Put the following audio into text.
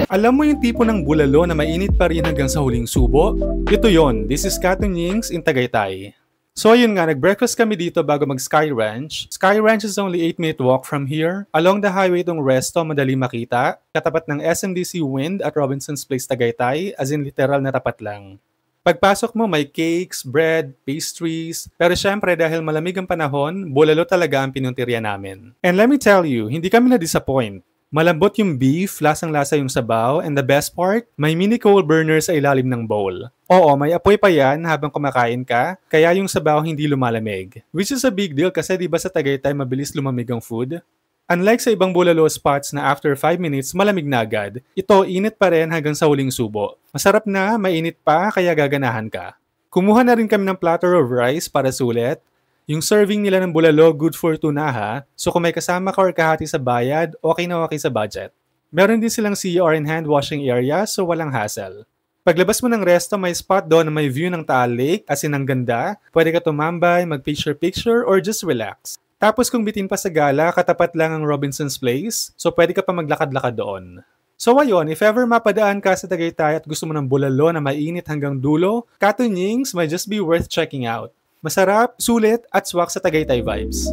Alam mo yung tipo ng bulalo na mainit pa rin hanggang sa huling subo? Ito yon. This is Katunyings in Tagaytay. So ayun nga, nag-breakfast kami dito bago mag-Sky Ranch. Sky Ranch is only 8-minute walk from here. Along the highway tong resto, madali makita. Katapat ng SMDC Wind at Robinson's Place Tagaytay, as in literal na tapat lang. Pagpasok mo, may cakes, bread, pastries. Pero syempre, dahil malamig ang panahon, bulalo talaga ang pinuntirya namin. And let me tell you, hindi kami na-disappoint. Malambot yung beef, lasang-lasa yung sabaw, and the best part, may mini coal burner sa ilalim ng bowl. Oo, may apoy pa yan habang kumakain ka, kaya yung sabaw hindi lumalamig. Which is a big deal kasi diba sa Tagaytay mabilis lumamig ang food? Unlike sa ibang bulalo spots na after 5 minutes malamig na agad, ito init pa rin hanggang sa huling subo. Masarap na, mainit pa, kaya gaganahan ka. Kumuha na rin kami ng platter of rice para sulit. Yung serving nila ng bulalo, good for 2 na ha. So kung may kasama ka or kahati sa bayad, okay na okay sa budget. Meron din silang CR and hand washing area so walang hassle. Paglabas mo ng resto, may spot doon na may view ng Taal Lake, as in ang ganda. Pwede ka tumambay, mag-picture-picture, or just relax. Tapos kung bitin pa sa gala, katapat lang ang Robinson's Place, so pwede ka pa maglakad-lakad doon. So ayun, if ever mapadaan ka sa Tagaytay at gusto mo ng bulalo na mainit hanggang dulo, Katunyings might just be worth checking out. Masarap, sulit, at swak sa Tagaytay vibes.